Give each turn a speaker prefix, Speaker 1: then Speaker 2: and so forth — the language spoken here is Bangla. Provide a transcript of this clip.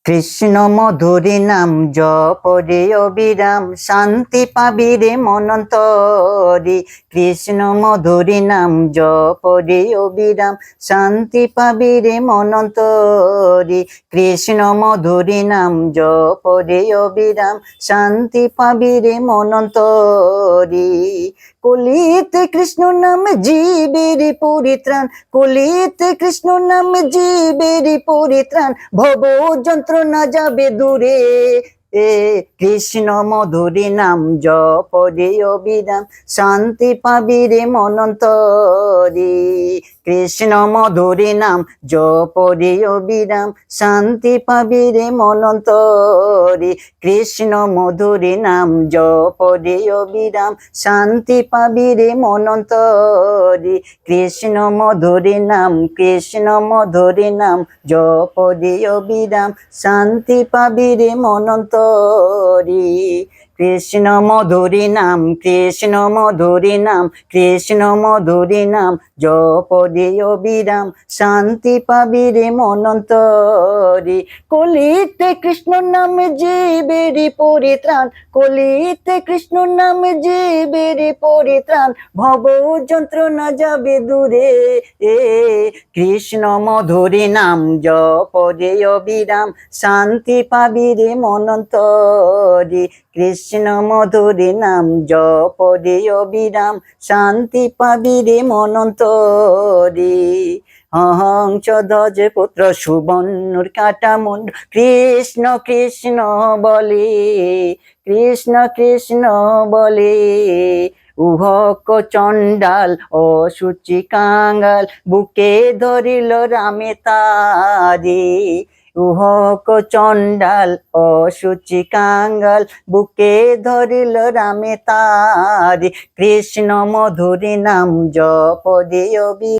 Speaker 1: কৃষ্ণ মধুরী নাম জপ রে অবিরাম, শান্তি পাবি রে মনন্তরি। কৃষ্ণ মধুরী নাম জপ রে অবিরাম, শান্তি পাবি রে মনন্তরি। কৃষ্ণ মধুরী নাম জপ রে অবিরাম, শান্তি পাবি রে মনন্তরি। কলিতে কৃষ্ণ নাম জীবের পরিত্রাণ, কলিতে কৃষ্ণ নাম জীবের পরিত্রাণ, ভব যন্ত্রণা যাবে দূরে। কৃষ্ণ মধুরী নাম জপ রে অবিরাম, শান্তি পাবি রে মনন্তরি। কৃষ্ণ মধুরী নাম জপ রে অবিরাম, শান্তি পাবি রে মনন্তরি। কৃষ্ণ মধুরী নাম জপ রে অবিরাম, শান্তি পাবি রে মনন্তরি। কৃষ্ণ মধুরী নাম, কৃষ্ণ মধুরী নাম জপ রে অবিরাম, শান্তি পাবি রে মনন্তরি। কৃষ্ণ মধুরী নাম, কৃষ্ণ মধুরী নাম, কৃষ্ণ মধুরী নাম জপ রে অবিরাম, শান্তি পাবি রে মনন্তরি। কলিতে কৃষ্ণ নাম জীবের পরিত্রাণ, কলিতে কৃষ্ণ নাম জীবের পরিত্রাণ, ভব যন্ত্রণা যাবে দূরে। কৃষ্ণ মধুরী নাম জপ রে অবিরাম, শান্তি পাবি রে মনন্তরি। কৃষ্ণ মধুরী নাম জপ রে অবিরাম, শান্তি পাবি রে মনন্তরি। হংস ধ্বজ পুত্র সুবর্ণর কাটা মুন্ড, কৃষ্ণ কৃষ্ণ বলে, কৃষ্ণ কৃষ্ণ বলে। উহক চণ্ডাল অসুচি কাঙ্গাল, বুকে ধরিল রামে তারি। উহক চণ্ডাল অসুচি কাঙ্গাল, বুকে ধরিল রামে তারি। কৃষ্ণ মধুরী নাম জপ রে অবিরাম।